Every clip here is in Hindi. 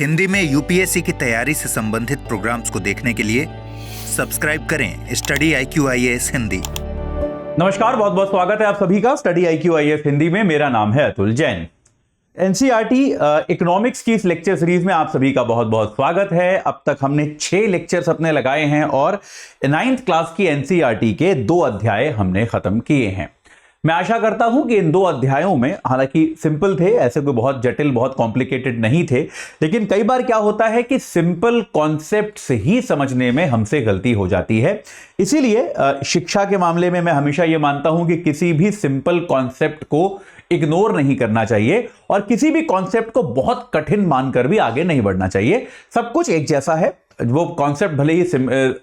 हिंदी में यूपीएससी की तैयारी से संबंधित प्रोग्राम्स को देखने के लिए सब्सक्राइब करें स्टडी IQ-IAS हिंदी। नमस्कार, बहुत बहुत स्वागत है आप सभी का स्टडी IQ-IAS हिंदी में। मेरा नाम है अतुल जैन। एनसीईआरटी इकोनॉमिक्स की इस लेक्चर सीरीज में आप सभी का बहुत बहुत स्वागत है। अब तक हमने 6 लेक्चर्स अपने लगाए हैं और 9th क्लास की एनसीईआरटी के 2 अध्याय हमने खत्म किए हैं। मैं आशा करता हूं कि इन 2 अध्यायों में, हालांकि सिंपल थे, ऐसे कोई बहुत जटिल बहुत कॉम्प्लिकेटेड नहीं थे, लेकिन कई बार क्या होता है कि सिंपल कॉन्सेप्ट्स ही समझने में हमसे गलती हो जाती है। इसीलिए शिक्षा के मामले में मैं हमेशा यह मानता हूं कि किसी भी सिंपल कॉन्सेप्ट को इग्नोर नहीं करना चाहिए और किसी भी कॉन्सेप्ट को बहुत कठिन मानकर भी आगे नहीं बढ़ना चाहिए। सब कुछ एक जैसा है, वो कॉन्सेप्ट भले ही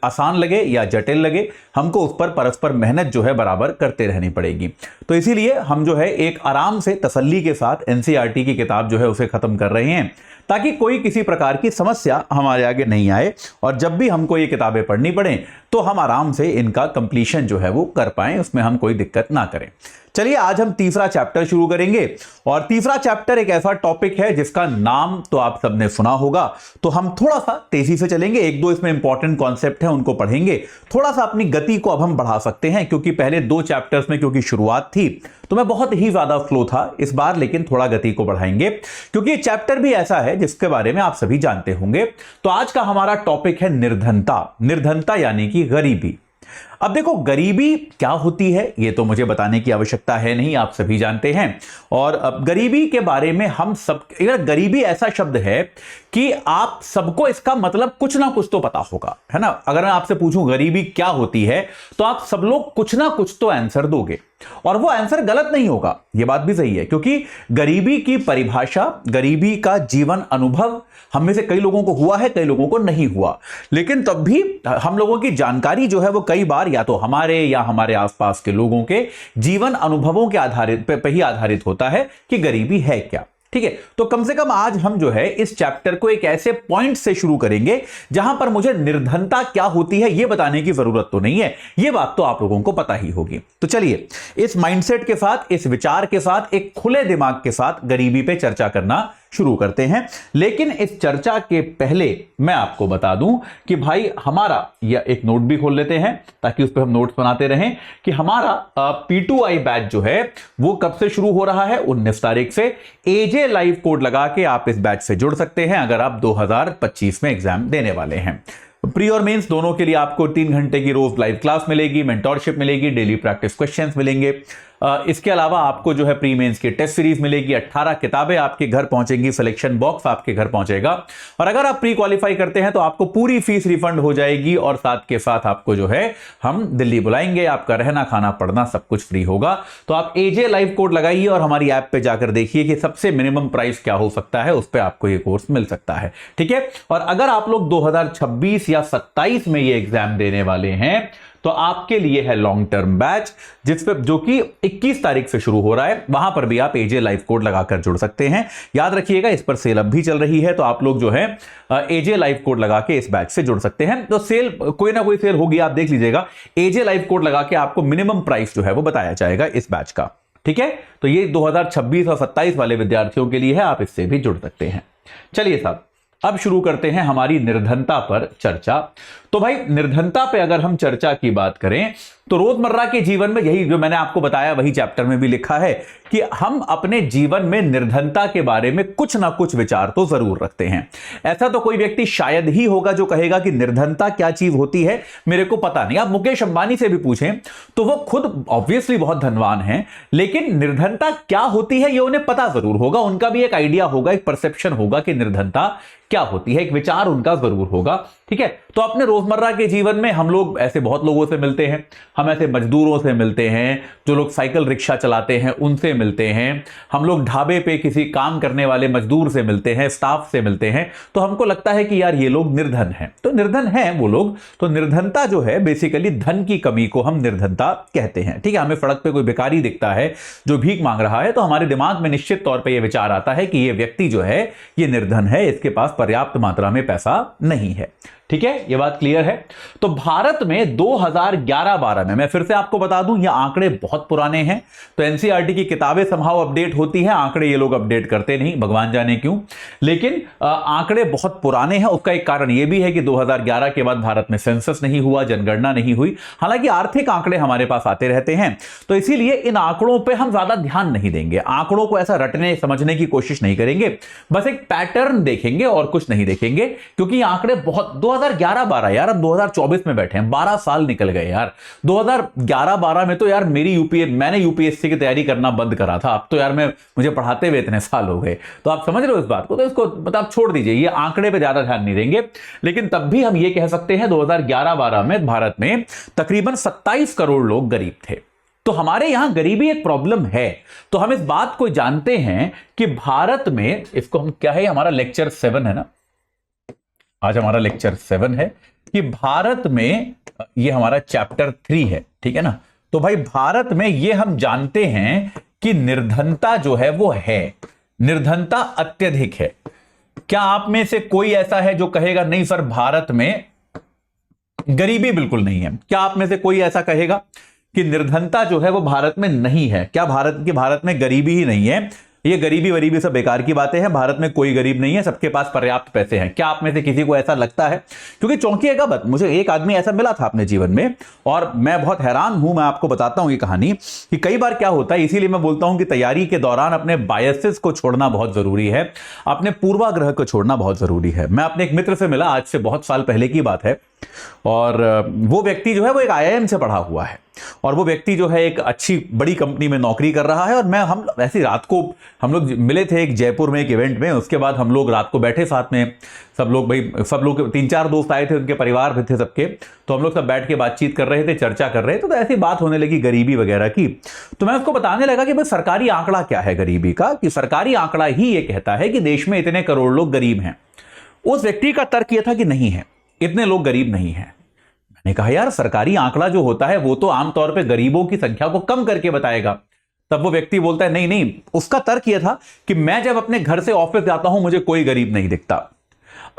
आसान लगे या जटिल लगे, हमको उस पर परस्पर मेहनत जो है बराबर करते रहनी पड़ेगी। तो इसीलिए हम जो है एक आराम से तसल्ली के साथ एनसीईआरटी की किताब जो है उसे खत्म कर रहे हैं, ताकि कोई किसी प्रकार की समस्या हमारे आगे नहीं आए और जब भी हमको ये किताबें पढ़नी पड़े तो हम आराम से इनका कंप्लीशन जो है वो कर पाएं, उसमें हम कोई दिक्कत ना करें। चलिए, आज हम तीसरा चैप्टर शुरू करेंगे और तीसरा चैप्टर एक ऐसा टॉपिक है जिसका नाम तो आप सबने सुना होगा, तो हम थोड़ा सा तेजी से चलेंगे। 1-2 इसमें इंपॉर्टेंट कॉन्सेप्ट हैं, उनको पढ़ेंगे। थोड़ा सा अपनी गति को अब हम बढ़ा सकते हैं, क्योंकि पहले 2 चैप्टर्स में क्योंकि शुरुआत थी तो मैं बहुत ही ज्यादा फ्लो था। इस बार लेकिन थोड़ा गति को बढ़ाएंगे, क्योंकि ये चैप्टर भी ऐसा है जिसके बारे में आप सभी जानते होंगे। तो आज का हमारा टॉपिक है निर्धनता। निर्धनता यानी कि गरीबी। अब देखो, गरीबी क्या होती है ये तो मुझे बताने की आवश्यकता है नहीं, आप सभी जानते हैं। और अब गरीबी के बारे में हम सब, गरीबी ऐसा शब्द है कि आप सबको इसका मतलब कुछ ना कुछ तो पता होगा, है ना। अगर मैं आपसे पूछूं गरीबी क्या होती है तो आप सब लोग कुछ ना कुछ तो आंसर दोगे, और वो आंसर गलत नहीं होगा, ये बात भी सही है, क्योंकि गरीबी की परिभाषा, गरीबी का जीवन अनुभव हम में से कई लोगों को हुआ है, कई लोगों को नहीं हुआ, लेकिन तब भी हम लोगों की जानकारी जो है वो कई बार या तो हमारे या हमारे आसपास के लोगों के जीवन अनुभवों के आधारित पे ही आधारित होता है कि गरीबी है क्या। ठीक है, तो कम से कम आज हम जो है इस चैप्टर को एक ऐसे पॉइंट से शुरू करेंगे जहां पर मुझे निर्धनता क्या होती है ये बताने की जरूरत तो नहीं है, ये बात तो आप लोगों को पता ही होगी। तो चलिए, इस माइंडसेट के साथ, इस विचार के साथ, एक खुले दिमाग के साथ गरीबी पे चर्चा करना शुरू करते हैं। लेकिन इस चर्चा के पहले मैं आपको बता दूं कि भाई हमारा, या एक नोट भी खोल लेते हैं ताकि उस पर हम नोट्स बनाते रहें, कि हमारा P2I बैच जो है वो कब से शुरू हो रहा है, 19 तारीख से। AJ लाइव कोड लगा के आप इस बैच से जुड़ सकते हैं अगर आप 2025 में एग्जाम देने वाले हैं। प्री और मेंस दोनों के लिए आपको 3 घंटे की रोज लाइव क्लास मिलेगी, मेंटोरशिप मिलेगी, डेली प्रैक्टिस क्वेश्चंस मिलेंगे। इसके अलावा आपको जो है प्री मेंस की टेस्ट सीरीज मिलेगी, 18 किताबें आपके घर पहुंचेंगी, सिलेक्शन बॉक्स आपके घर पहुंचेगा, और अगर आप प्री क्वालिफाई करते हैं तो आपको पूरी फीस रिफंड हो जाएगी, और साथ के साथ आपको जो है हम दिल्ली बुलाएंगे, आपका रहना खाना पढ़ना सब कुछ फ्री होगा। तो आप AJ लाइव कोड लगाइए और हमारी ऐप पे जाकर देखिए कि सबसे मिनिमम प्राइस क्या हो सकता है, उस पर आपको ये कोर्स मिल सकता है। ठीक है, और अगर आप लोग 2026 या 27 में ये एग्जाम देने वाले हैं तो आपके लिए है लॉन्ग टर्म बैच, जिस पे जो कि 21 तारीख से शुरू हो रहा है। वहां पर भी आप AJ लाइव कोड लगाकर जुड़ सकते हैं। याद रखिएगा, इस पर सेल अब भी चल रही है, तो आप लोग जो है AJ लाइव कोड लगा के इस बैच से जुड़ सकते हैं। तो सेल, कोई ना कोई सेल होगी, आप देख लीजिएगा। AJ लाइव कोड लगा के आपको मिनिमम प्राइस जो है वो बताया जाएगा इस बैच का। ठीक है, तो ये 2026 और 27 वाले विद्यार्थियों के लिए है, आप इससे भी जुड़ सकते हैं। चलिए साहब, अब शुरू करते हैं हमारी निर्धनता पर चर्चा। तो भाई, निर्धनता पे अगर हम चर्चा की बात करें तो रोजमर्रा के जीवन में, यही जो मैंने आपको बताया वही चैप्टर में भी लिखा है कि हम अपने जीवन में निर्धनता के बारे में कुछ ना कुछ विचार तो जरूर रखते हैं। ऐसा तो कोई व्यक्ति शायद ही होगा जो कहेगा कि निर्धनता क्या चीज होती है मेरे को पता नहीं। आप मुकेश अंबानी से भी पूछें तो वो खुद ऑब्वियसली बहुत धनवान हैं, लेकिन निर्धनता क्या होती है ये उन्हें पता जरूर होगा। उनका भी एक आइडिया होगा, एक परसेप्शन होगा कि निर्धनता क्या होती है, एक विचार उनका जरूर होगा। ठीक है, तो अपने रोजमर्रा के जीवन में हम लोग ऐसे बहुत लोगों से मिलते हैं, हम ऐसे मजदूरों से मिलते हैं, जो लोग साइकिल रिक्शा चलाते हैं उनसे मिलते हैं, हम लोग ढाबे पे किसी काम करने वाले मजदूर से मिलते हैं, स्टाफ से मिलते हैं, तो हमको लगता है कि यार ये लोग निर्धन हैं। तो निर्धन हैं वो लोग। तो निर्धनता जो है बेसिकली धन की कमी को हम निर्धनता कहते हैं। ठीक है, हमें सड़क पे कोई भिखारी दिखता है जो भीख मांग रहा है, तो हमारे दिमाग में निश्चित तौर पर यह विचार आता है कि ये व्यक्ति जो है ये निर्धन है, इसके पास पर्याप्त मात्रा में पैसा नहीं है। ठीक है, यह बात क्लियर है। तो भारत में 2011-12 में, मैं फिर से आपको बता दूं, ये आंकड़े बहुत पुराने हैं, तो एनसीईआरटी की किताबें समहाउ अपडेट होती हैं, आंकड़े ये लोग अपडेट करते नहीं, भगवान जाने क्यों, लेकिन आंकड़े बहुत पुराने हैं। उसका एक कारण यह भी है कि 2011 के बाद भारत में सेंसस नहीं हुआ, जनगणना नहीं हुई, हालांकि आर्थिक आंकड़े हमारे पास आते रहते हैं, तो इसीलिए इन आंकड़ों पर हम ज्यादा ध्यान नहीं देंगे, आंकड़ों को ऐसा रटने समझने की कोशिश नहीं करेंगे, बस एक पैटर्न देखेंगे और कुछ नहीं देखेंगे, क्योंकि आंकड़े बहुत 2011-12 यार, अब 2024 में बैठे हैं, 12 साल निकल गए यार। 2011-12 में तो यार मैंने यूपीएससी की तैयारी करना बंद करा था, अब तो यार मुझे पढ़ाते हुए इतने साल हो गए, तो आप समझ रहे हो इस बात को, तो इसको मतलब छोड़ दीजिए, ये आंकड़े पे ज्यादा ध्यान नहीं देंगे। लेकिन तब भी हम ये कह सकते हैं 2011-12 में भारत में तकरीबन 27 करोड़ लोग गरीब थे। तो हमारे यहां गरीबी एक प्रॉब्लम है। तो हम इस बात को जानते हैं कि भारत में, इसको हम क्या है, हमारा लेक्चर 7 है ना, आज हमारा लेक्चर 7 है कि भारत में, ये हमारा चैप्टर 3 है, ठीक है ना। तो भाई भारत में ये हम जानते हैं कि निर्धनता जो है वो है, निर्धनता अत्यधिक है। क्या आप में से कोई ऐसा है जो कहेगा नहीं सर भारत में गरीबी बिल्कुल नहीं है? क्या आप में से कोई ऐसा कहेगा कि निर्धनता जो है वो भारत में नहीं है? क्या भारत में गरीबी ही नहीं है? ये गरीबी वरीबी सब बेकार की बातें हैं, भारत में कोई गरीब नहीं है, सबके पास पर्याप्त पैसे हैं। क्या आप में से किसी को ऐसा लगता है? क्योंकि चौंकिएगा मत, मुझे एक आदमी ऐसा मिला था अपने जीवन में और मैं बहुत हैरान हूं। मैं आपको बताता हूं ये कहानी कि कई बार क्या होता है, इसीलिए मैं बोलता हूं कि तैयारी के दौरान अपने बायसेस को छोड़ना बहुत जरूरी है, अपने पूर्वाग्रह को छोड़ना बहुत जरूरी है। मैं अपने एक मित्र से मिला, आज से बहुत साल पहले की बात है, और वो व्यक्ति जो है वो एक आईआईएम से पढ़ा हुआ है, और वो व्यक्ति जो है एक अच्छी बड़ी कंपनी में नौकरी कर रहा है। और हम ऐसी रात को हम लोग मिले थे एक जयपुर में एक इवेंट में, उसके बाद हम लोग रात को बैठे साथ में, सब लोग 3-4 दोस्त आए थे, उनके परिवार भी थे सबके, तो हम लोग सब बैठ के बातचीत कर रहे थे, चर्चा कर रहे थे, तो ऐसी बात होने लगी गरीबी वगैरह की। तो मैं उसको बताने लगा कि भाई सरकारी आंकड़ा क्या है गरीबी का, कि सरकारी आंकड़ा ही ये कहता है कि देश में इतने करोड़ लोग गरीब हैं। उस व्यक्ति का तर्क यह था कि नहीं है, इतने लोग गरीब नहीं हैं। मैंने कहा यार सरकारी आंकड़ा जो होता है वो तो आमतौर पे गरीबों की संख्या को कम करके बताएगा। तब वो व्यक्ति बोलता है नहीं नहीं, उसका तर्क यह था कि मैं जब अपने घर से ऑफिस जाता हूं मुझे कोई गरीब नहीं दिखता।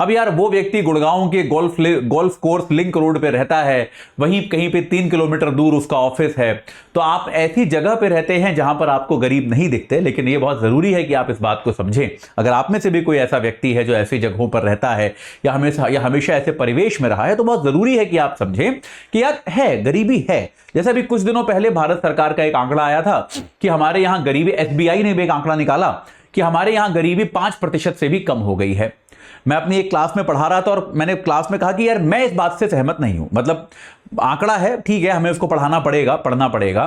अब यार वो व्यक्ति गुड़गांव के गोल्फ कोर्स लिंक रोड पे रहता है, वहीं कहीं पे 3 किलोमीटर दूर उसका ऑफिस है, तो आप ऐसी जगह पे रहते हैं जहां पर आपको गरीब नहीं दिखते। लेकिन ये बहुत जरूरी है कि आप इस बात को समझें, अगर आप में से भी कोई ऐसा व्यक्ति है जो ऐसी जगहों पर रहता है या हमेशा ऐसे परिवेश में रहा है, तो बहुत जरूरी है कि आप समझें कि यार है, गरीबी है। जैसे अभी कुछ दिनों पहले भारत सरकार का एक आंकड़ा आया था कि हमारे यहां गरीबी, एसबीआई ने भी एक आंकड़ा निकाला कि हमारे यहां गरीबी 5% से भी कम हो गई है। मैं अपनी एक क्लास में पढ़ा रहा था और मैंने क्लास में कहा कि यार मैं इस बात से सहमत नहीं हूं, मतलब आंकड़ा है ठीक है, हमें उसको पढ़ना पड़ेगा,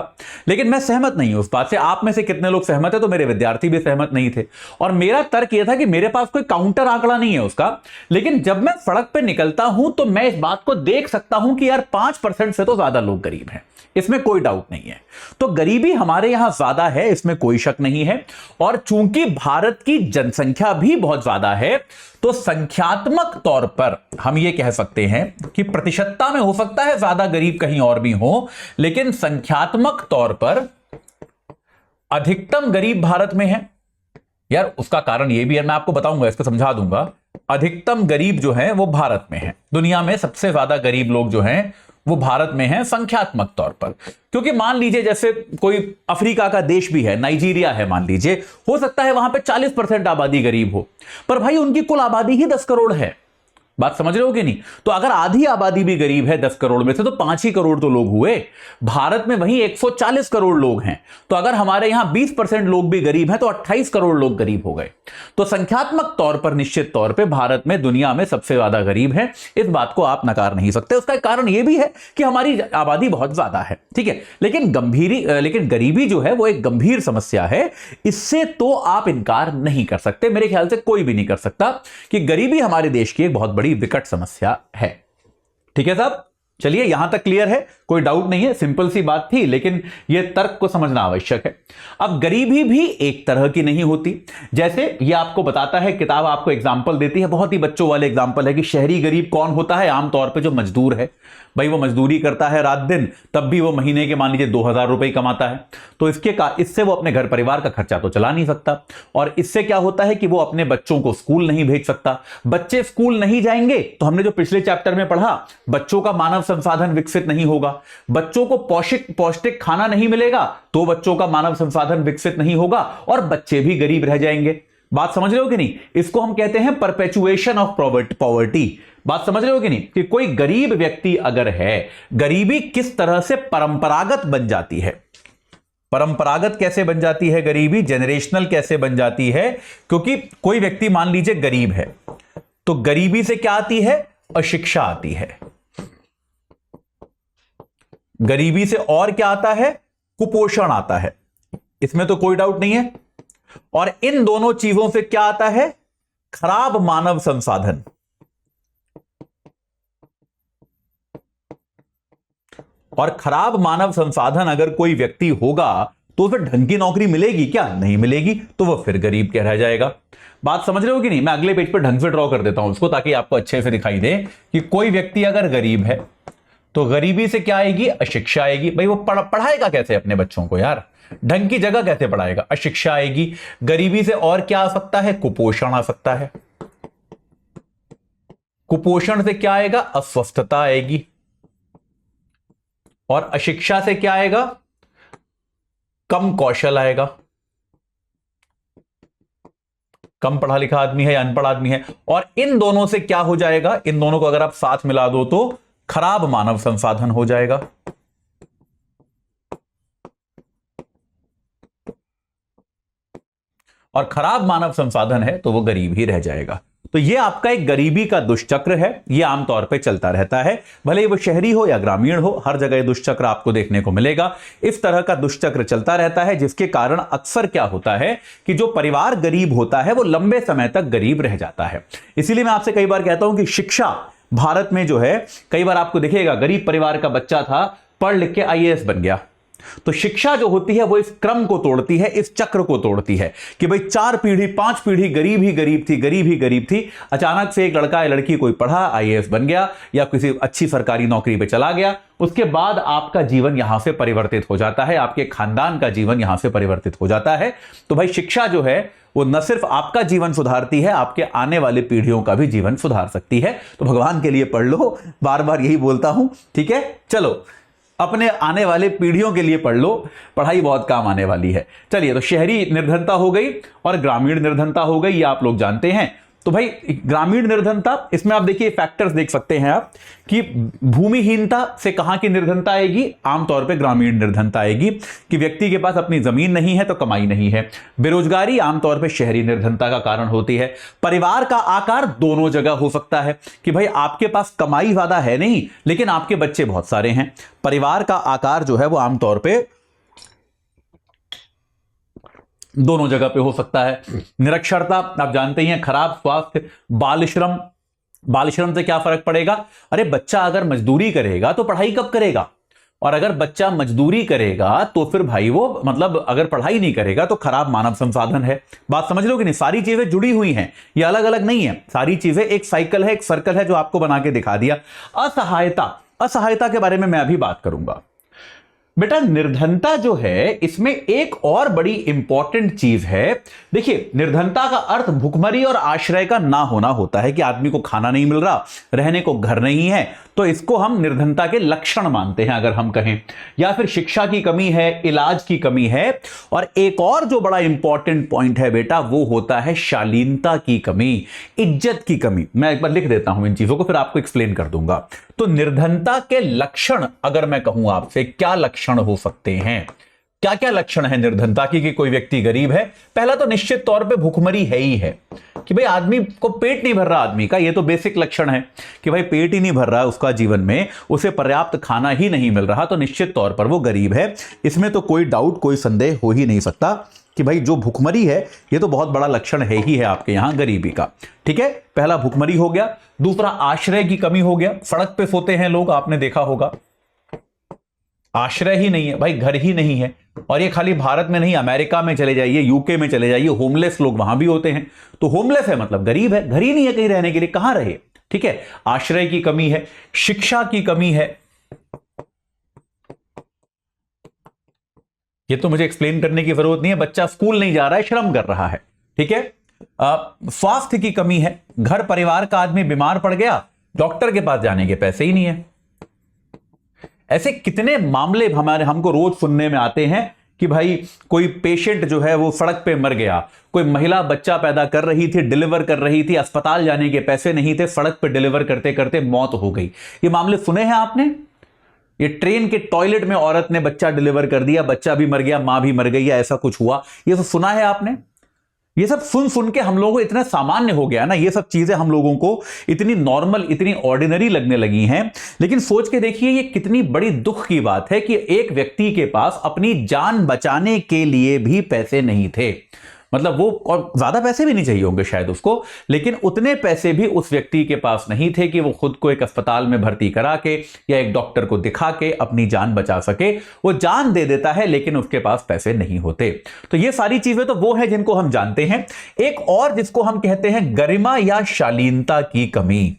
लेकिन मैं सहमत नहीं हूं उस बात से। आप में से कितने लोग सहमत है? तो मेरे विद्यार्थी भी सहमत नहीं थे, और मेरा तर्क यह था कि मेरे पास कोई काउंटर आंकड़ा नहीं है उसका, लेकिन जब मैं सड़क पर निकलता हूं तो मैं इस बात को देख सकता हूं कि यार 5% से तो ज्यादा लोग गरीब हैं, इसमें कोई डाउट नहीं है। तो गरीबी हमारे यहां ज्यादा है, इसमें कोई शक नहीं है। और चूंकि भारत की जनसंख्या भी बहुत ज्यादा है, तो संख्यात्मक तौर पर हम यह कह सकते हैं कि प्रतिशतता में हो सकता है ज्यादा गरीब कहीं और भी हो, लेकिन संख्यात्मक तौर पर अधिकतम गरीब भारत में है। यार उसका कारण यह भी है, मैं आपको बताऊंगा, इसको समझा दूंगा। अधिकतम गरीब जो है वो भारत में है, दुनिया में सबसे ज्यादा गरीब लोग जो हैं वो भारत में हैं संख्यात्मक तौर पर। क्योंकि मान लीजिए जैसे कोई अफ्रीका का देश भी है, नाइजीरिया है मान लीजिए, हो सकता है वहां पे 40% आबादी गरीब हो, पर भाई उनकी कुल आबादी ही 10 करोड़ है। बात समझ रहे हो कि नहीं? तो अगर आधी आबादी भी गरीब है 10 करोड़ में से, तो 5 ही करोड़ तो लोग हुए। भारत में वहीं 140 करोड़ लोग हैं, तो अगर हमारे यहां 20% लोग भी गरीब हैं तो 28 करोड़ लोग गरीब हो गए। तो संख्यात्मक तौर पर निश्चित तौर पर भारत में दुनिया में सबसे ज्यादा गरीब है, इस बात को आप नकार नहीं सकते। उसका कारण यह भी है कि हमारी आबादी बहुत ज्यादा है, ठीक है, लेकिन गरीबी जो है वो एक गंभीर समस्या है, इससे तो आप इनकार नहीं कर सकते। मेरे ख्याल से कोई भी नहीं कर सकता कि गरीबी हमारे देश की एक बहुत बड़ी विकट समस्या है। ठीक है साहब, चलिए यहां तक क्लियर है, कोई डाउट नहीं है, सिंपल सी बात थी, लेकिन यह तर्क को समझना आवश्यक है। अब गरीबी भी एक तरह की नहीं होती। जैसे ये आपको बताता है, किताब आपको एग्जाम्पल देती है, बहुत ही बच्चों वाले एग्जाम्पल है कि शहरी गरीब कौन होता है, आमतौर पर जो मजदूर है। भाई वो मजदूरी करता है रात दिन, तब भी वो महीने के मान लीजिए 2000 रुपए कमाता है, तो इससे वो अपने घर परिवार का खर्चा तो चला नहीं सकता। और इससे क्या होता है कि वो अपने बच्चों को स्कूल नहीं भेज सकता। बच्चे स्कूल नहीं जाएंगे तो हमने जो पिछले चैप्टर में पढ़ा, बच्चों का मानव संसाधन विकसित नहीं होगा। बच्चों को पौष्टिक खाना नहीं मिलेगा तो बच्चों का मानव संसाधन विकसित नहीं होगा और बच्चे भी गरीब रह जाएंगे। बात समझ रहे हो कि नहीं? इसको हम कहते हैं परपेचुएशन ऑफ पॉवर्टी। बात समझ रहे हो कि नहीं? कि कोई गरीब व्यक्ति अगर है, गरीबी किस तरह से परंपरागत बन जाती है। परंपरागत कैसे बन जाती है गरीबी, जनरेशनल कैसे बन जाती है? क्योंकि कोई व्यक्ति मान लीजिए गरीब है, तो गरीबी से क्या आती है? अशिक्षा आती है। गरीबी से और क्या आता है? कुपोषण आता है। इसमें तो कोई डाउट नहीं है। और इन दोनों चीजों से क्या आता है? खराब मानव संसाधन। और खराब मानव संसाधन अगर कोई व्यक्ति होगा तो फिर ढंग की नौकरी मिलेगी क्या? नहीं मिलेगी, तो वह फिर गरीब क्या रह जाएगा। बात समझ रहे हो कि नहीं? मैं अगले पेज पर ढंग से ड्रॉ कर देता हूं उसको, ताकि आपको अच्छे से दिखाई दे कि कोई व्यक्ति अगर गरीब है तो गरीबी से क्या आएगी? अशिक्षा आएगी। भाई वो पढ़ाएगा कैसे अपने बच्चों को यार? ढंग की जगह कैसे पढ़ाएगा? अशिक्षा आएगी। गरीबी से और क्या आ सकता है? कुपोषण आ सकता है। कुपोषण से क्या आएगा? अस्वस्थता आएगी। और अशिक्षा से क्या आएगा? कम कौशल आएगा। कम पढ़ा लिखा आदमी है या अनपढ़ आदमी है। और इन दोनों से क्या हो जाएगा? इन दोनों को अगर आप साथ मिला दो तो खराब मानव संसाधन हो जाएगा। और खराब मानव संसाधन है तो वो गरीब ही रह जाएगा। तो ये आपका एक गरीबी का दुष्चक्र है, ये आमतौर पे चलता रहता है, भले ही वो शहरी हो या ग्रामीण हो, हर जगह दुष्चक्र आपको देखने को मिलेगा। इस तरह का दुष्चक्र चलता रहता है, जिसके कारण अक्सर क्या होता है कि जो परिवार गरीब होता है वो लंबे समय तक गरीब रह जाता है। इसीलिए मैं आपसे कई बार कहता हूं कि शिक्षा भारत में जो है, कई बार आपको दिखेगा गरीब परिवार का बच्चा था, पढ़ लिख के आईएएस बन गया। तो शिक्षा जो होती है वो इस क्रम को तोड़ती है, इस चक्र को तोड़ती है कि भाई 4 पीढ़ी 5 पीढ़ी गरीब ही गरीब थी, गरीब ही गरीब थी। अचानक से एक लड़का या लड़की कोई पढ़ा, आईएएस बन गया या किसी अच्छी सरकारी नौकरी पे चला गया, उसके बाद आपका जीवन यहां से परिवर्तित हो जाता है, आपके खानदान का जीवन यहां से परिवर्तित हो जाता है। तो भाई शिक्षा जो है वो न सिर्फ आपका जीवन सुधारती है, आपके आने वाले पीढ़ियों का भी जीवन सुधार सकती है। तो भगवान के लिए पढ़ लो, बार बार यही बोलता हूं, ठीक है? चलो अपने आने वाले पीढ़ियों के लिए पढ़ लो, पढ़ाई बहुत काम आने वाली है। चलिए, तो शहरी निर्धनता हो गई और ग्रामीण निर्धनता हो गई, ये आप लोग जानते हैं। तो भाई ग्रामीण निर्धनता, इसमें आप देखिए फैक्टर्स देख सकते हैं आप कि भूमिहीनता से कहां की निर्धनता आएगी? आमतौर पे ग्रामीण निर्धनता आएगी कि व्यक्ति के पास अपनी जमीन नहीं है तो कमाई नहीं है। बेरोजगारी आमतौर पे शहरी निर्धनता का कारण होती है। परिवार का आकार दोनों जगह हो सकता है कि भाई आपके पास कमाई ज्यादा है नहीं लेकिन आपके बच्चे बहुत सारे हैं। परिवार का आकार जो है वो आमतौर पर दोनों जगह पे हो सकता है। निरक्षरता आप जानते ही हैं, खराब स्वास्थ्य, बाल श्रम से क्या फर्क पड़ेगा? अरे बच्चा अगर मजदूरी करेगा तो पढ़ाई कब करेगा? और अगर बच्चा मजदूरी करेगा तो फिर भाई वो मतलब अगर पढ़ाई नहीं करेगा तो खराब मानव संसाधन है। बात समझ लो कि नहीं? सारी चीजें जुड़ी हुई हैं, ये अलग अलग नहीं है। सारी चीजें एक साइकिल है, एक सर्कल है जो आपको बना के दिखा दिया। असहायता के बारे में मैं अभी बात करूंगा। बेटा निर्धनता जो है, इसमें एक और बड़ी इंपॉर्टेंट चीज है। देखिए, निर्धनता का अर्थ भुखमरी और आश्रय का ना होना होता है कि आदमी को खाना नहीं मिल रहा, रहने को घर नहीं है, तो इसको हम निर्धनता के लक्षण मानते हैं अगर हम कहें। या फिर शिक्षा की कमी है, इलाज की कमी है। और एक और जो बड़ा इंपॉर्टेंट पॉइंट है बेटा, वो होता है शालीनता की कमी, इज्जत की कमी। मैं एक बार लिख देता हूं इन चीजों को, फिर आपको एक्सप्लेन कर दूंगा। तो निर्धनता के लक्षण अगर मैं कहूं आपसे, क्या लक्षण हो सकते हैं? क्या क्या लक्षण है निर्धनता की कि कोई व्यक्ति गरीब है? पहला तो निश्चित तौर पे भुखमरी है ही है कि भाई आदमी को पेट नहीं भर रहा आदमी का, ये तो बेसिक लक्षण है कि भाई पेट ही नहीं भर रहा है उसका जीवन में, उसे पर्याप्त खाना ही नहीं मिल रहा, तो निश्चित तौर पर वो गरीब है। इसमें तो कोई डाउट, कोई संदेह हो ही नहीं सकता। कि भाई जो भुखमरी है ये तो बहुत बड़ा लक्षण है ही है आपके यहां गरीबी का। ठीक है, पहला भुखमरी हो गया। दूसरा आश्रय की कमी हो गया। सड़क पे सोते हैं लोग, आपने देखा होगा, आश्रय ही नहीं है भाई, घर ही नहीं है। और ये खाली भारत में नहीं, अमेरिका में चले जाइए, यूके में चले जाइए, होमलेस लोग वहां भी होते हैं। तो होमलेस है मतलब गरीब है, घर ही नहीं है कहीं रहने के लिए, कहां रहे। ठीक है, आश्रय की कमी है, शिक्षा की कमी है। ये तो मुझे एक्सप्लेन करने की जरूरत नहीं है, बच्चा स्कूल नहीं जा रहा है, श्रम कर रहा है। ठीक है, स्वास्थ्य की कमी है, घर परिवार का आदमी बीमार पड़ गया, डॉक्टर के पास जाने के पैसे ही नहीं है। ऐसे कितने मामले हमको रोज सुनने में आते हैं कि भाई कोई पेशेंट जो है वो सड़क पे मर गया, कोई महिला बच्चा पैदा कर रही थी, डिलीवर कर रही थी, अस्पताल जाने के पैसे नहीं थे, सड़क पे डिलीवर करते करते मौत हो गई। ये मामले सुने हैं आपने? ये ट्रेन के टॉयलेट में औरत ने बच्चा डिलीवर कर दिया, बच्चा भी मर गया, मां भी मर गई, या ऐसा कुछ हुआ, ये सब सुना है आपने? ये सब सुन सुन के हम लोगों को इतना सामान्य हो गया ना, ये सब चीजें हम लोगों को इतनी नॉर्मल, इतनी ऑर्डिनरी लगने लगी हैं। लेकिन सोच के देखिए ये कितनी बड़ी दुख की बात है कि एक व्यक्ति के पास अपनी जान बचाने के लिए भी पैसे नहीं थे। मतलब वो, और ज्यादा पैसे भी नहीं चाहिए होंगे शायद उसको, लेकिन उतने पैसे भी उस व्यक्ति के पास नहीं थे कि वो खुद को एक अस्पताल में भर्ती करा के या एक डॉक्टर को दिखा के अपनी जान बचा सके। वो जान दे देता है लेकिन उसके पास पैसे नहीं होते। तो ये सारी चीजें तो वो है जिनको हम जानते हैं। एक और जिसको हम कहते हैं गरिमा या शालीनता की कमी।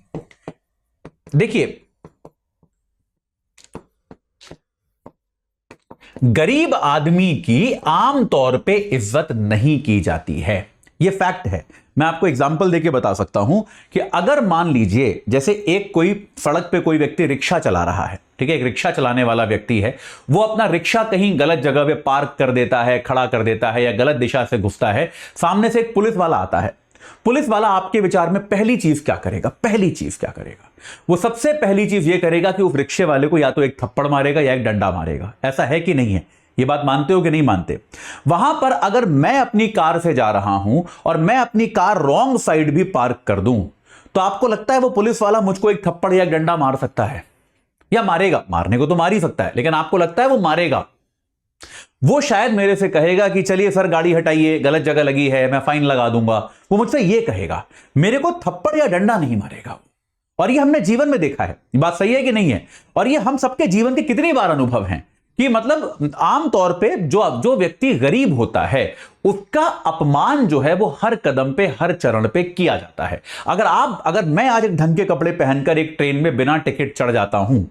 देखिए, गरीब आदमी की आमतौर पे इज्जत नहीं की जाती है, यह फैक्ट है। मैं आपको एग्जांपल देके बता सकता हूं कि अगर मान लीजिए जैसे एक कोई सड़क पे कोई व्यक्ति रिक्शा चला रहा है, ठीक है, एक रिक्शा चलाने वाला व्यक्ति है, वो अपना रिक्शा कहीं गलत जगह पे पार्क कर देता है, खड़ा कर देता है, या गलत दिशा से घुसता है, सामने से एक पुलिस वाला आता है। पुलिस वाला आपके विचार में पहली चीज क्या करेगा? पहली चीज क्या करेगा? वो सबसे पहली चीज ये करेगा कि उस रिक्शे वाले को या तो एक थप्पड़ मारेगा या एक डंडा मारेगा। ऐसा है कि नहीं है? ये बात मानते हो कि नहीं मानते? वहां पर अगर मैं अपनी कार से जा रहा हूं और मैं अपनी कार रॉन्ग साइड भी पार्क कर दूं, तो आपको लगता है वो पुलिस वाला मुझको एक थप्पड़ या एक डंडा मार सकता है? या मारेगा? मारने को तो मार ही सकता है, लेकिन आपको लगता है वो मारेगा? वो शायद मेरे से कहेगा कि चलिए सर गाड़ी हटाइए, गलत जगह लगी है, मैं फाइन लगा दूंगा। वो मुझसे ये कहेगा, मेरे को थप्पड़ या डंडा नहीं मारेगा। और ये हमने जीवन में देखा है। बात सही है कि नहीं है? और ये हम सबके जीवन के कितनी बार अनुभव हैं कि मतलब आमतौर पे जो व्यक्ति गरीब होता है उसका अपमान जो है वो हर कदम पे, हर चरण पे किया जाता है। अगर मैं आज एक ढंग के कपड़े पहनकर एक ट्रेन में बिना टिकट चढ़ जाता हूं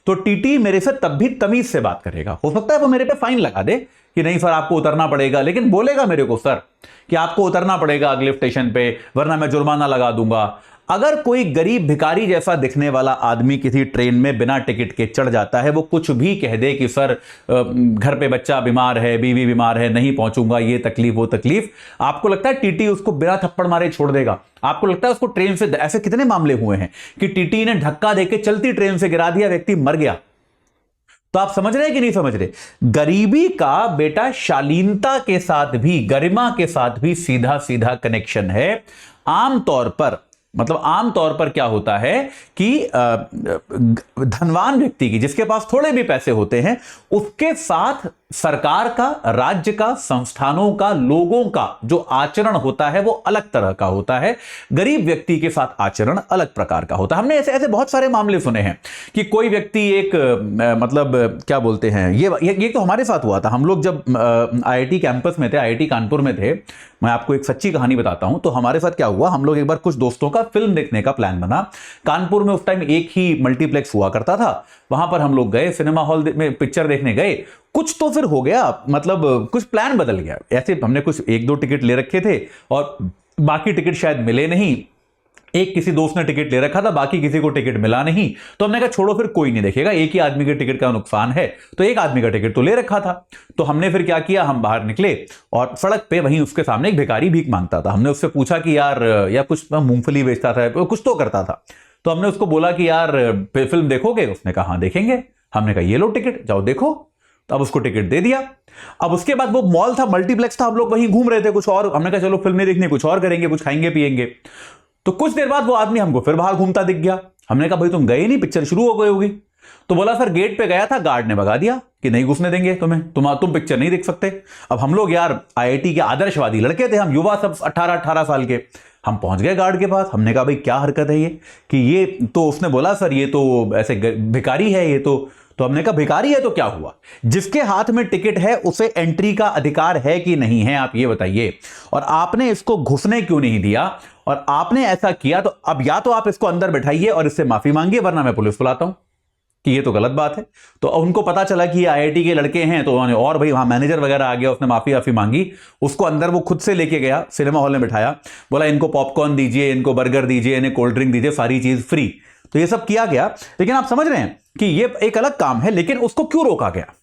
तो टीटी मेरे से तब भी तमीज से बात करेगा। हो सकता है वो मेरे पे फाइन लगा दे कि नहीं सर आपको उतरना पड़ेगा, लेकिन बोलेगा मेरे को सर कि आपको उतरना पड़ेगा अगले स्टेशन पे, वरना मैं जुर्माना लगा दूंगा। अगर कोई गरीब भिखारी जैसा दिखने वाला आदमी किसी ट्रेन में बिना टिकट के चढ़ जाता है, वो कुछ भी कह दे कि सर घर पे बच्चा बीमार है, बीवी बीमार है, नहीं पहुंचूंगा, ये तकलीफ वो तकलीफ, आपको लगता है टीटी उसको बिना थप्पड़ मारे छोड़ देगा? आपको लगता है उसको ट्रेन से, ऐसे कितने मामले हुए हैं कि टीटी ने धक्का देके चलती ट्रेन से गिरा दिया, व्यक्ति मर गया। तो आप समझ रहे हैं कि नहीं समझ रहे? गरीबी का बेटा शालीनता के साथ भी, गरिमा के साथ भी सीधा सीधा कनेक्शन है। आमतौर पर क्या होता है कि धनवान व्यक्ति की, जिसके पास थोड़े भी पैसे होते हैं, उसके साथ सरकार का, राज्य का, संस्थानों का, लोगों का जो आचरण होता है वो अलग तरह का होता है। गरीब व्यक्ति के साथ आचरण अलग प्रकार का होता है। हमने ऐसे बहुत सारे मामले सुने हैं कि कोई व्यक्ति एक मतलब क्या बोलते हैं, ये तो हमारे साथ हुआ था। हम लोग जब IIT कैंपस में थे, IIT कानपुर में थे, मैं आपको एक सच्ची कहानी बताता हूं। तो हमारे साथ क्या हुआ, हम लोग एक बार कुछ दोस्तों का फिल्म देखने का प्लान बना। कानपुर में उस टाइम एक ही मल्टीप्लेक्स हुआ करता था, वहां पर हम लोग गए, सिनेमा हॉल में पिक्चर देखने गए। कुछ तो फिर हो गया, मतलब कुछ प्लान बदल गया। ऐसे हमने कुछ 1-2 टिकट ले रखे थे और बाकी टिकट शायद मिले नहीं। एक किसी दोस्त ने टिकट ले रखा था, बाकी किसी को टिकट मिला नहीं। तो हमने कहा छोड़ो, फिर कोई नहीं देखेगा, एक ही आदमी के टिकट का नुकसान है, तो एक आदमी का टिकट तो ले रखा था। तो हमने फिर क्या किया, हम बाहर निकले और सड़क पे वहीं उसके सामने एक भिखारी भीख मांगता था। हमने उससे पूछा कि यार, या कुछ मूंगफली बेचता था, कुछ तो करता था। तो हमने उसको बोला कि यार फिल्म देखोगे? उसने कहा हाँ देखेंगे। हमने कहा ये लो टिकट, जाओ देखो। तो अब उसको टिकट दे दिया। अब उसके बाद वो मॉल था, मल्टीप्लेक्स था, हम लोग वहीं घूम रहे थे कुछ और। हमने कहा चलो फिल्म नहीं देखनी, कुछ और करेंगे, कुछ खाएंगे पिएंगे। तो कुछ देर बाद वो आदमी हमको फिर बाहर घूमता दिख गया। हमने कहा भाई तुम गए नहीं, पिक्चर शुरू हो गई होगी। तो बोला सर गेट पे गया था, गार्ड ने भगा दिया कि नहीं घुसने देंगे तुम्हें, तुम पिक्चर नहीं देख सकते। अब हम लोग यार आईआईटी के आदर्शवादी लड़के थे, हम युवा सब 18-18 साल के, हम पहुंच गए गार्ड के पास। हमने कहा भाई क्या हरकत है ये, कि ये तो उसने बोला सर ये तो ऐसे भिखारी है ये तो हमने कहा भिखारी है तो क्या हुआ, जिसके हाथ में टिकट है उसे एंट्री का अधिकार है कि नहीं है, आप ये बताइए। और आपने इसको घुसने क्यों नहीं दिया, और आपने ऐसा किया तो अब या तो आप इसको अंदर बैठाइए और इससे माफी मांगिए, वरना मैं पुलिस बुलाता हूं कि ये तो गलत बात है। तो उनको पता चला कि ये आईआईटी के लड़के हैं, तो उन्होंने और भाई वहां मैनेजर वगैरह आ गया, उसने माफी मांगी, उसको अंदर वो खुद से लेके गया, सिनेमा हॉल में बिठाया, बोला इनको पॉपकॉर्न दीजिए, इनको बर्गर दीजिए, इन्हें कोल्ड ड्रिंक दीजिए, सारी चीज फ्री। तो ये सब किया गया। लेकिन आप समझ रहे हैं कि ये एक अलग काम है, लेकिन उसको क्यों रोका गया,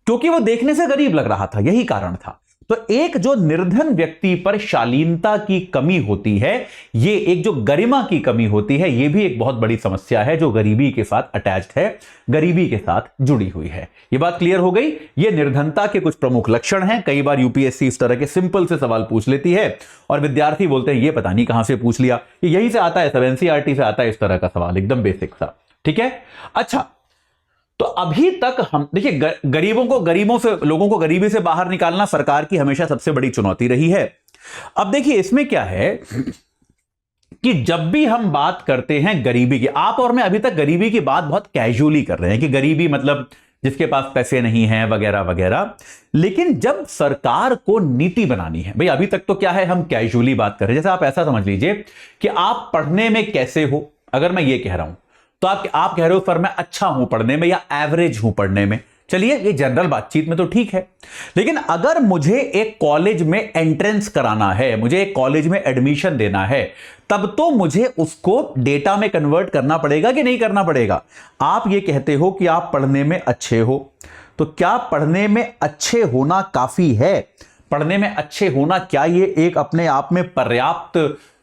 क्योंकि वो देखने से गरीब लग रहा था, यही कारण था। तो एक जो निर्धन व्यक्ति पर शालीनता की कमी होती है, ये एक जो गरिमा की कमी होती है, ये भी एक बहुत बड़ी समस्या है जो गरीबी के साथ अटैच्ड है, गरीबी के साथ जुड़ी हुई है। ये बात क्लियर हो गई। ये निर्धनता के कुछ प्रमुख लक्षण हैं। कई बार यूपीएससी इस तरह के सिंपल से सवाल पूछ लेती है और विद्यार्थी बोलते हैं ये पता नहीं कहां से पूछ लिया, यही से आता है, सब एनसीईआरटी से आता है इस तरह का सवाल, एकदम बेसिक सा। ठीक है, अच्छा, तो अभी तक हम देखिए लोगों को गरीबी से बाहर निकालना सरकार की हमेशा सबसे बड़ी चुनौती रही है। अब देखिए इसमें क्या है कि जब भी हम बात करते हैं गरीबी की, आप और मैं अभी तक गरीबी की बात बहुत कैजुअली कर रहे हैं कि गरीबी मतलब जिसके पास पैसे नहीं हैं वगैरह वगैरह। लेकिन जब सरकार को नीति बनानी है, भाई अभी तक तो क्या है हम कैजुअली बात कर रहे हैं। जैसे आप ऐसा समझ लीजिए कि आप पढ़ने में कैसे हो, अगर मैं ये कह रहा हूं तो आप कह रहे हो सर मैं अच्छा हूं पढ़ने में या एवरेज हूं पढ़ने में, चलिए ये जनरल बातचीत में तो ठीक है। लेकिन अगर मुझे एक कॉलेज में एंट्रेंस कराना है, मुझे एक कॉलेज में एडमिशन देना है, तब तो मुझे उसको डेटा में कन्वर्ट करना पड़ेगा कि नहीं करना पड़ेगा। आप ये कहते हो कि आप पढ़ने में अच्छे हो, तो क्या पढ़ने में अच्छे होना काफी है? पढ़ने में अच्छे होना क्या ये एक अपने आप में पर्याप्त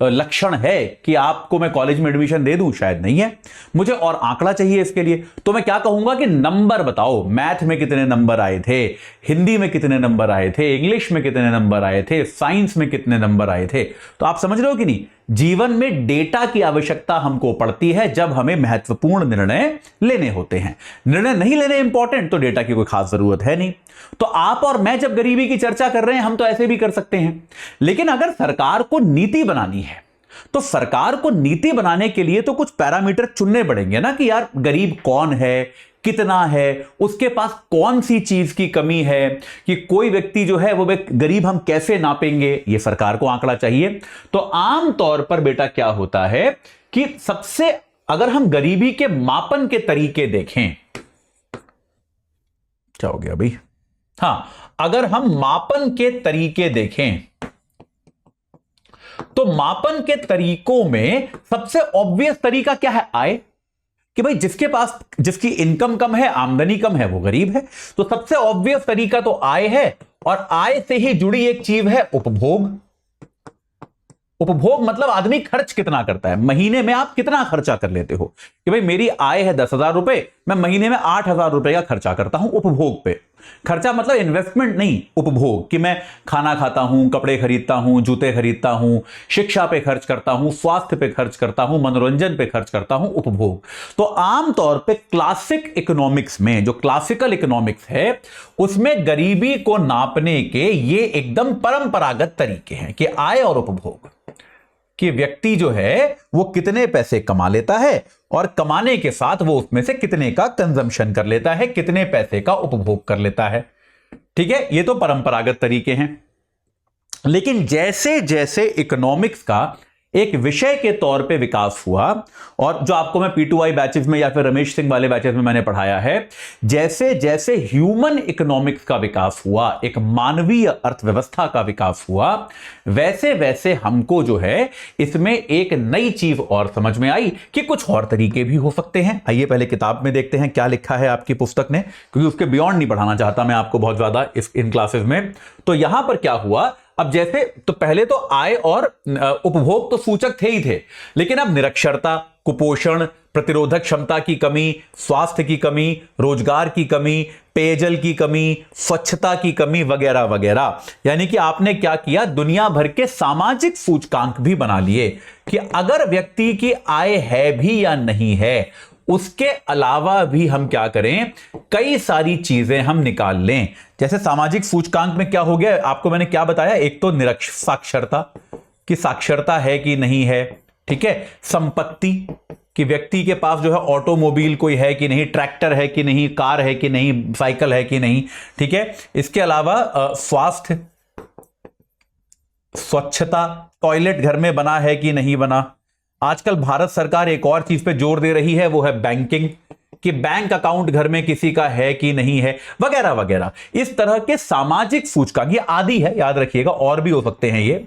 लक्षण है कि आपको मैं कॉलेज में एडमिशन दे दूं? शायद नहीं है। मुझे और आंकड़ा चाहिए इसके लिए। तो मैं क्या कहूंगा कि नंबर बताओ, मैथ में कितने नंबर आए थे, हिंदी में कितने नंबर आए थे, इंग्लिश में कितने नंबर आए थे, साइंस में कितने नंबर आए थे। तो आप समझ रहे हो कि नहीं, जीवन में डेटा की आवश्यकता हमको पड़ती है जब हमें महत्वपूर्ण निर्णय लेने होते हैं। निर्णय नहीं लेने इंपॉर्टेंट तो डेटा की कोई खास जरूरत है नहीं। तो आप और मैं जब गरीबी की चर्चा कर रहे हैं हम तो ऐसे भी कर सकते हैं। लेकिन अगर सरकार को नीति बनानी है तो सरकार को नीति बनाने के लिए तो कुछ पैरामीटर चुनने पड़ेंगे ना, कि यार गरीब कौन है, कितना है, उसके पास कौन सी चीज की कमी है, कि कोई व्यक्ति जो है वो गरीब हम कैसे नापेंगे, ये सरकार को आंकड़ा चाहिए। तो आमतौर पर बेटा क्या होता है कि सबसे अगर हम गरीबी के मापन के तरीके देखें, क्या हो गया भाई, हां, अगर हम मापन के तरीके देखें तो मापन के तरीकों में सबसे ऑब्वियस तरीका क्या है? आय, कि भाई जिसकी इनकम कम है, आमदनी कम है, वो गरीब है। तो सबसे ऑब्वियस तरीका तो आय है, और आय से ही जुड़ी एक चीज है उपभोग। उपभोग मतलब आदमी खर्च कितना करता है, महीने में आप कितना खर्चा कर लेते हो, कि भाई मेरी आय है 10,000 रुपए, मैं महीने में 8,000 रुपए का खर्चा करता हूं उपभोग पे। खर्चा मतलब इन्वेस्टमेंट नहीं, उपभोग, कि मैं खाना खाता हूं, कपड़े खरीदता हूं, जूते खरीदता हूं, शिक्षा पे खर्च करता हूं, स्वास्थ्य पे खर्च करता हूं, मनोरंजन पे खर्च करता हूं, उपभोग। तो आमतौर पे क्लासिक इकोनॉमिक्स में, जो क्लासिकल इकोनॉमिक्स है, उसमें गरीबी को नापने के ये एकदम परंपरागत तरीके हैं कि आय और उपभोग, कि व्यक्ति जो है वो कितने पैसे कमा लेता है और कमाने के साथ वो उसमें से कितने का कंजम्पशन कर लेता है, कितने पैसे का उपभोग कर लेता है। ठीक है, ये तो परंपरागत तरीके हैं। लेकिन जैसे जैसे इकोनॉमिक्स का एक विषय के तौर पे विकास हुआ, और जो आपको मैं P2I बैचेस में या फिर रमेश सिंह वाले बैचेस में मैंने पढ़ाया है, जैसे जैसे ह्यूमन इकोनॉमिक्स का विकास हुआ, एक मानवीय अर्थव्यवस्था का विकास हुआ, वैसे वैसे हमको जो है इसमें एक नई चीज और समझ में आई कि कुछ और तरीके भी हो सकते हैं। आइए पहले किताब में देखते हैं क्या लिखा है आपकी पुस्तक ने, क्योंकि उसके बियॉन्ड नहीं पढ़ाना चाहता मैं आपको बहुत ज्यादा इन क्लासेस में। तो यहां पर क्या हुआ, अब जैसे तो पहले तो आय और उपभोग तो सूचक थे ही थे, लेकिन अब निरक्षरता, कुपोषण, प्रतिरोधक क्षमता की कमी, स्वास्थ्य की कमी, रोजगार की कमी, पेयजल की कमी, स्वच्छता की कमी वगैरह वगैरह, यानी कि आपने क्या किया, दुनिया भर के सामाजिक सूचकांक भी बना लिए कि अगर व्यक्ति की आय है भी या नहीं है, उसके अलावा भी हम क्या करें, कई सारी चीजें हम निकाल लें। जैसे सामाजिक सूचकांक में क्या हो गया, आपको मैंने क्या बताया, एक तो साक्षरता कि साक्षरता है कि नहीं है, ठीक है, संपत्ति कि व्यक्ति के पास जो है ऑटोमोबाइल कोई है कि नहीं, ट्रैक्टर है कि नहीं, कार है कि नहीं, साइकिल है कि नहीं, ठीक है। इसके अलावा स्वास्थ्य, स्वच्छता, टॉयलेट घर में बना है कि नहीं बना। आजकल भारत सरकार एक और चीज पे जोर दे रही है, वो है बैंकिंग, कि बैंक अकाउंट घर में किसी का है कि नहीं है, वगैरह वगैरह। इस तरह के सामाजिक सूचकांक, ये आदि है, याद रखिएगा, और भी हो सकते हैं ये।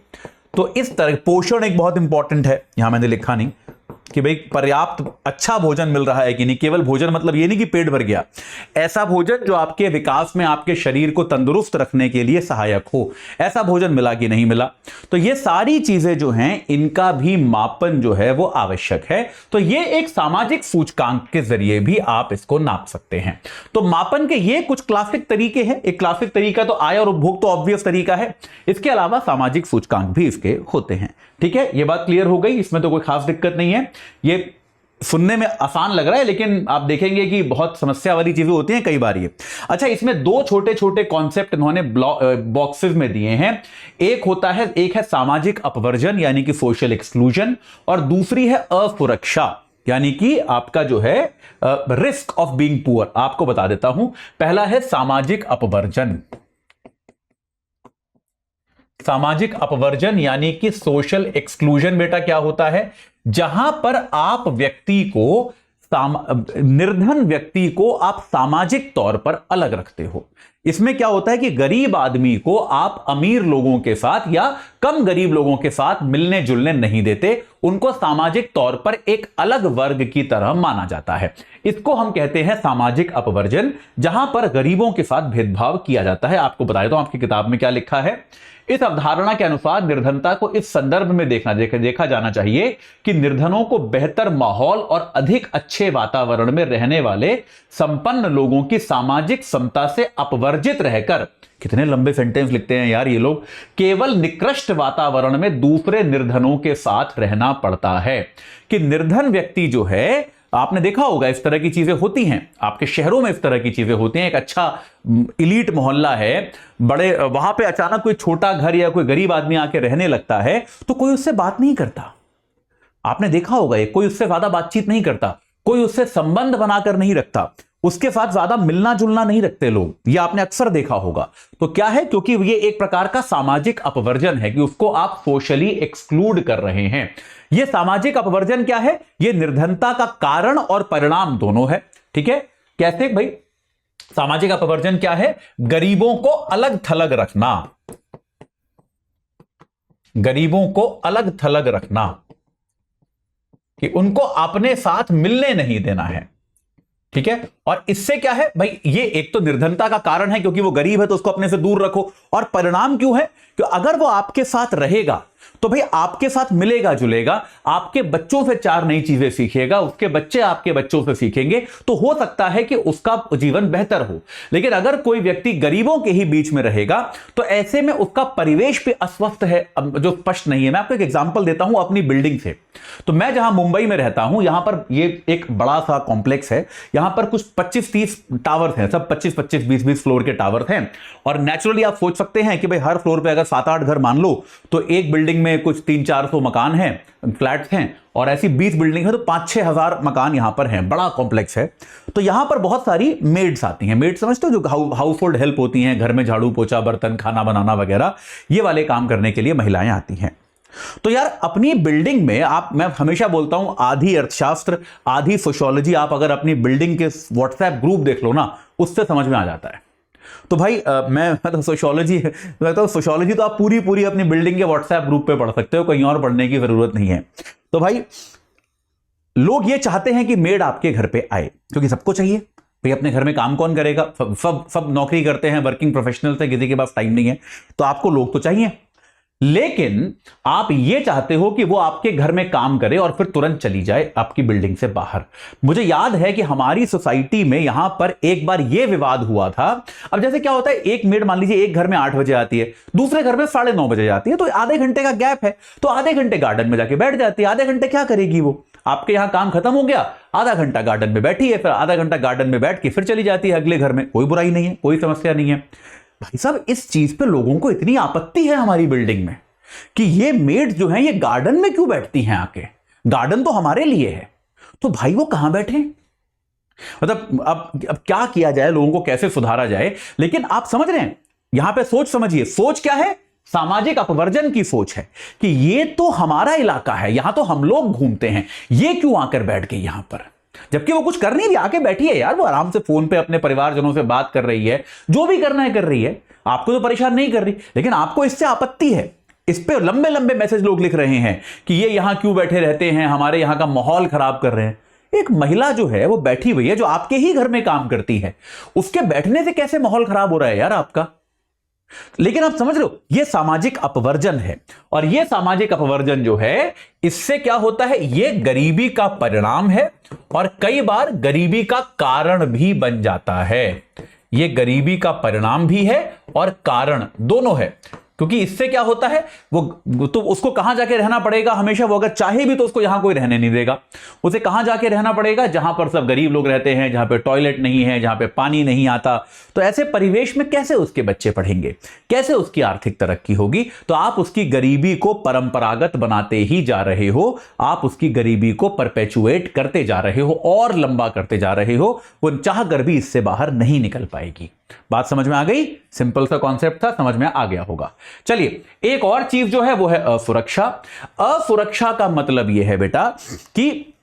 तो इस तरह पोषण एक बहुत इंपॉर्टेंट है, यहां मैंने लिखा नहीं कि भाई पर्याप्त अच्छा भोजन मिल रहा है कि नहीं। केवल भोजन मतलब ये नहीं कि पेट भर गया, ऐसा भोजन जो आपके विकास में, आपके शरीर को तंदुरुस्त रखने के लिए सहायक हो, ऐसा भोजन मिला कि नहीं मिला। तो ये सारी चीजें जो हैं, इनका भी मापन जो है वो आवश्यक है। तो ये एक सामाजिक सूचकांक के जरिए भी आप इसको नाप सकते हैं। तो मापन के ये कुछ क्लासिक तरीके हैं। एक क्लासिक तरीका तो आय और उपभोग, तो ऑब्वियस तरीका है। इसके अलावा सामाजिक सूचकांक भी इसके होते हैं, ठीक है। ये बात क्लियर हो गई, इसमें तो कोई खास दिक्कत नहीं है। ये सुनने में आसान लग रहा है, लेकिन आप देखेंगे कि बहुत समस्या वाली चीजें होती हैं कई बार ये। अच्छा, इसमें दो छोटे छोटे कॉन्सेप्ट इन्होंने बॉक्सेस में दिए हैं। एक है सामाजिक अपवर्जन यानी कि सोशल एक्सक्लूजन, और दूसरी है असुरक्षा यानी कि आपका जो है रिस्क ऑफ बीइंग पुअर। आपको बता देता हूं, पहला है सामाजिक अपवर्जन। सामाजिक अपवर्जन यानी कि सोशल एक्सक्लूजन बेटा क्या होता है, जहां पर आप व्यक्ति को, निर्धन व्यक्ति को आप सामाजिक तौर पर अलग रखते हो। इसमें क्या होता है कि गरीब आदमी को आप अमीर लोगों के साथ या कम गरीब लोगों के साथ मिलने जुलने नहीं देते, उनको सामाजिक तौर पर एक अलग वर्ग की तरह माना जाता है। इसको हम कहते हैं सामाजिक अपवर्जन, जहां पर गरीबों के साथ भेदभाव किया जाता है। आपको बताया तो आपकी किताब में क्या लिखा है। इस अवधारणा के अनुसार निर्धनता को इस संदर्भ में देखा जाना चाहिए कि निर्धनों को बेहतर माहौल और अधिक अच्छे वातावरण में रहने वाले संपन्न लोगों की सामाजिक समता से अपवर्जित रहकर, कितने लंबे सेंटेंस लिखते हैं यार ये लोग, केवल निकृष्ट वातावरण में दूसरे निर्धनों के साथ रहना पड़ता है। कि निर्धन व्यक्ति जो है, आपने देखा होगा इस तरह की चीजें होती हैं, आपके शहरों में इस तरह की चीजें होती हैं। एक अच्छा इलीट मोहल्ला है, बड़े, वहां पे अचानक कोई छोटा घर या कोई गरीब आदमी आके रहने लगता है तो कोई उससे बात नहीं करता। आपने देखा होगा, कोई उससे ज्यादा बातचीत नहीं करता, कोई उससे संबंध बनाकर नहीं रखता, उसके साथ ज्यादा मिलना जुलना नहीं रखते लोग, ये आपने अक्सर देखा होगा। तो क्या है, क्योंकि ये एक प्रकार का सामाजिक अपवर्जन है कि उसको आप सोशली एक्सक्लूड कर रहे हैं। ये सामाजिक अपवर्जन क्या है, ये निर्धनता का कारण और परिणाम दोनों है, ठीक है। कैसे भाई, सामाजिक अपवर्जन क्या है, गरीबों को अलग थलग रखना, गरीबों को अलग थलग रखना, कि उनको अपने साथ मिलने नहीं देना है, ठीक है। और इससे क्या है भाई, ये एक तो निर्धनता का कारण है क्योंकि वो गरीब है तो उसको अपने से दूर रखो, और परिणाम क्यों है कि अगर वो आपके साथ रहेगा तो भाई आपके साथ मिलेगा जुलेगा, आपके बच्चों से चार नई चीजें सीखेगा, उसके बच्चे आपके बच्चों से सीखेंगे, तो हो सकता है कि उसका जीवन बेहतर हो। लेकिन अगर कोई व्यक्ति गरीबों के ही बीच में रहेगा तो ऐसे में उसका परिवेश भी अस्वस्थ है, जो स्पष्ट नहीं है। मैं आपको एक एग्जांपल देता हूं अपनी बिल्डिंग से। तो मैं जहां मुंबई में रहता हूं, यहां पर ये एक बड़ा सा कॉम्प्लेक्स है, यहां पर कुछ 25-30 टावर्स हैं, सब 25-25 20-20 फ्लोर के टावर्स हैं। और नेचुरली आप सोच सकते हैं कि भाई हर फ्लोर पे अगर 7-8 घर मान लो तो एक बिल्डिंग में कुछ 300-400 मकान हैं, फ्लैट्स हैं, और ऐसी 20 बिल्डिंग है तो 5-6 हजार मकान यहां पर हैं, बड़ा कॉम्प्लेक्स है। तो यहां पर बहुत सारी मेड्स आती हैं। मेड समझते हो, जो हाउस होल्ड हेल्प होती हैं, घर में झाड़ू पोछा, बर्तन, खाना बनाना वगैरह, ये वाले काम करने के लिए महिलाएं आती हैं। तो यार अपनी बिल्डिंग में आप, मैं हमेशा बोलता हूं, आधी अर्थशास्त्र आधी सोशियोलॉजी आप अगर अपनी बिल्डिंग के व्हाट्सएप ग्रुप देख लो ना, उससे समझ में आ जाता है। तो भाई मैं तो सोशियोलॉजी तो आप पूरी अपनी बिल्डिंग के व्हाट्सएप ग्रुप पे पढ़ सकते हो, कहीं और पढ़ने की जरूरत नहीं है। तो भाई लोग ये चाहते हैं कि मेड आपके घर पे आए, क्योंकि सबको चाहिए भाई, अपने घर में काम कौन करेगा, सब नौकरी करते हैं, वर्किंग प्रोफेशनल्स हैं, किसी के पास टाइम नहीं है, तो आपको लोग तो चाहिए। लेकिन आप ये चाहते हो कि वो आपके घर में काम करे और फिर तुरंत चली जाए आपकी बिल्डिंग से बाहर। मुझे याद है कि हमारी सोसाइटी में यहां पर एक बार ये विवाद हुआ था। अब जैसे क्या होता है, एक मेड मान लीजिए एक घर में 8 बजे आती है, दूसरे घर में 9:30 बजे आती है, तो आधे घंटे का गैप है, तो आधे घंटे गार्डन में जाके बैठ जाती है, आधे घंटे क्या करेगी वो, आपके यहां काम खत्म हो गया, आधा घंटा गार्डन में बैठी है, फिर आधा घंटा गार्डन में बैठ के फिर चली जाती है अगले घर में, कोई बुराई नहीं है, कोई समस्या नहीं है। भाई साहब, इस चीज पे लोगों को इतनी आपत्ति है हमारी बिल्डिंग में कि ये मेड जो है ये गार्डन में क्यों बैठती हैं आके, गार्डन तो हमारे लिए है। तो भाई वो कहां बैठे, मतलब अब क्या किया जाए, लोगों को कैसे सुधारा जाए। लेकिन आप समझ रहे हैं, यहां पे सोच समझिए, सोच क्या है, सामाजिक अपवर्जन की सोच है कि ये तो हमारा इलाका है, यहां तो हम लोग घूमते हैं, ये क्यों आकर बैठ गई यहां पर, जबकि वो कुछ कर नहीं रही, आके बैठी है यार, वो आराम से फोन पे अपने परिवारजनों से बात कर रही है, जो भी करना है कर रही है, आपको तो परेशान नहीं कर रही, लेकिन आपको इससे आपत्ति है। इस पे लंबे लंबे मैसेज लोग लिख रहे हैं कि ये यहां क्यों बैठे रहते हैं, हमारे यहां का माहौल खराब कर रहे हैं। एक महिला जो है वो बैठी हुई है, जो आपके ही घर में काम करती है, उसके बैठने से कैसे माहौल खराब हो रहा है यार आपका। लेकिन आप समझ रहे हो, यह सामाजिक अपवर्जन है, और यह सामाजिक अपवर्जन जो है, इससे क्या होता है, यह गरीबी का परिणाम है और कई बार गरीबी का कारण भी बन जाता है। यह गरीबी का परिणाम भी है और कारण दोनों है, क्योंकि इससे क्या होता है, वो तो उसको कहां जाके रहना पड़ेगा हमेशा, वो अगर चाहे भी तो उसको यहां कोई रहने नहीं देगा, उसे कहां जाके रहना पड़ेगा, जहां पर सब गरीब लोग रहते हैं, जहां पे टॉयलेट नहीं है, जहां पे पानी नहीं आता। तो ऐसे परिवेश में कैसे उसके बच्चे पढ़ेंगे, कैसे उसकी आर्थिक तरक्की होगी। तो आप उसकी गरीबी को परंपरागत बनाते ही जा रहे हो, आप उसकी गरीबी को परपेचुएट करते जा रहे हो और लंबा करते जा रहे हो, वो चाह कर भी इससे बाहर नहीं निकल पाएगी। बात समझ में आ गई, सिंपल सा कॉन्सेप्ट था, समझ में आ गया होगा। चलिए, एक और चीज जो है वो है असुरक्षा। असुरक्षा का मतलब यह है बेटा कि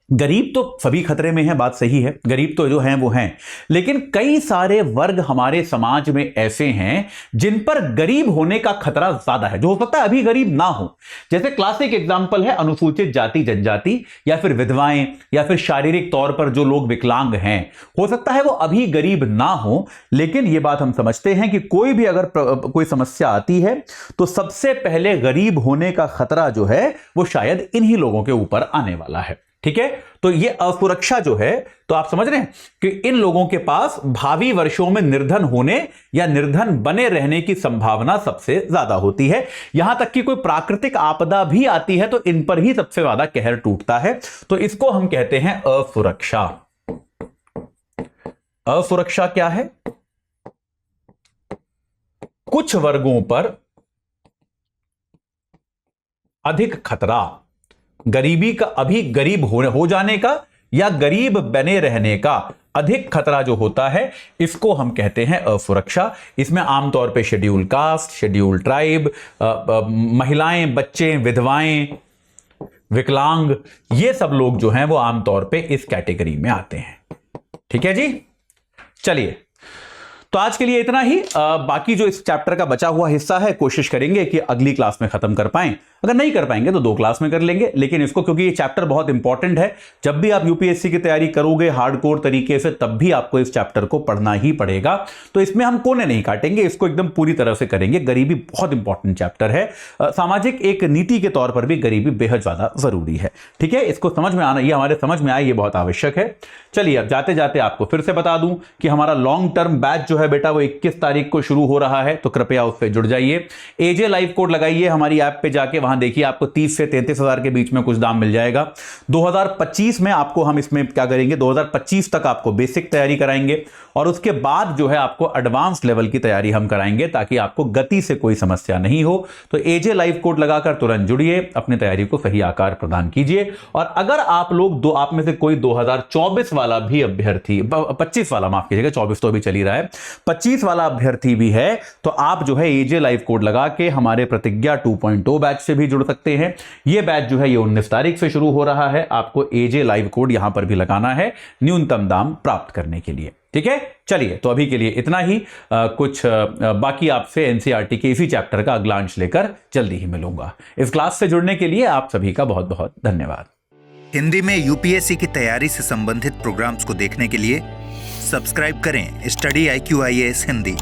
गरीब तो सभी खतरे में है, बात सही है, गरीब तो जो हैं वो हैं, लेकिन कई सारे वर्ग हमारे समाज में ऐसे हैं जिन पर गरीब होने का खतरा ज्यादा है, जो हो सकता है अभी गरीब ना हो। जैसे क्लासिक एग्जांपल है अनुसूचित जाति जनजाति, या फिर विधवाएं, या फिर शारीरिक तौर पर जो लोग विकलांग हैं, हो सकता है वो अभी गरीब ना हो, लेकिन ये बात हम समझते हैं कि कोई भी अगर कोई समस्या आती है तो सबसे पहले गरीब होने का खतरा जो है वो शायद इन्हीं लोगों के ऊपर आने वाला है। ठीक है, तो ये असुरक्षा जो है, तो आप समझ रहे हैं कि इन लोगों के पास भावी वर्षों में निर्धन होने या निर्धन बने रहने की संभावना सबसे ज्यादा होती है। यहां तक कि कोई प्राकृतिक आपदा भी आती है तो इन पर ही सबसे ज्यादा कहर टूटता है। तो इसको हम कहते हैं असुरक्षा। असुरक्षा क्या है, कुछ वर्गों पर अधिक खतरा, गरीबी का, अभी गरीब हो जाने का या गरीब बने रहने का अधिक खतरा जो होता है, इसको हम कहते हैं असुरक्षा। इसमें आमतौर पे शेड्यूल कास्ट, शेड्यूल ट्राइब, महिलाएं, बच्चे, विधवाएं, विकलांग, ये सब लोग जो हैं वो आमतौर पे इस कैटेगरी में आते हैं। ठीक है जी, चलिए, तो आज के लिए इतना ही। बाकी जो इस चैप्टर का बचा हुआ हिस्सा है, कोशिश करेंगे कि अगली क्लास में खत्म कर पाएं। अगर नहीं कर पाएंगे तो 2 क्लास में कर लेंगे, लेकिन इसको, क्योंकि ये चैप्टर बहुत इंपॉर्टेंट है, जब भी आप यूपीएससी की तैयारी करोगे हार्डकोर तरीके से, तब भी आपको इस चैप्टर को पढ़ना ही पड़ेगा। तो इसमें हम कोने नहीं काटेंगे, इसको एकदम पूरी तरह से करेंगे। गरीबी बहुत इंपॉर्टेंट चैप्टर है, सामाजिक एक नीति के तौर पर भी गरीबी बेहद ज्यादा जरूरी है। ठीक है, इसको समझ में आना, ये हमारे समझ में आए, ये बहुत आवश्यक है। चलिए, अब जाते जाते आपको फिर से बता दूं कि हमारा लॉन्ग टर्म बैच जो है बेटा वो 21 तारीख को शुरू हो रहा है, तो कृपया उससे जुड़ जाइए। एजे लाइव कोड लगाइए हमारी ऐप पे जाके, वहां देखिए आपको 30 से 33 हजार के बीच में कुछ दाम मिल जाएगा। 2025 में आपको हम इसमें क्या करेंगे, 2025 तक आपको बेसिक तैयारी कराएंगे और उसके बाद जो है आपको एडवांस लेवल की तैयारी हम कराएंगे, ताकि आपको गति से कोई समस्या नहीं हो। तो एजे लाइव कोड लगाकर तुरंत जुड़िए, अपनी तैयारी को सही आकार प्रदान कीजिए। और अगर आप लोग आप में से कोई 2024 वाला भी अभ्यर्थी, 25 वाला माफ कीजिएगा, 24 तो अभी चल ही रहा है, 25 वाला अभ्यर्थी भी है, तो आप जो है एजे लाइव कोड लगा के हमारे प्रतिज्ञा 2.0 बैच से भी जुड़ सकते हैं। यह बैच जो है ये 19 तारीख से शुरू हो रहा है। आपको एजे लाइव कोड यहां पर भी लगाना है न्यूनतम दाम प्राप्त करने के लिए। ठीक है, चलिए, तो अभी के लिए इतना ही। बाकी आपसे एनसीईआरटी के इसी चैप्टर का अगला अंश लेकर जल्दी ही मिलूंगा। इस क्लास से जुड़ने के लिए आप सभी का बहुत बहुत धन्यवाद। हिंदी में यूपीएससी की तैयारी से संबंधित प्रोग्राम्स को देखने के लिए सब्सक्राइब करें स्टडी IQ IAS हिंदी।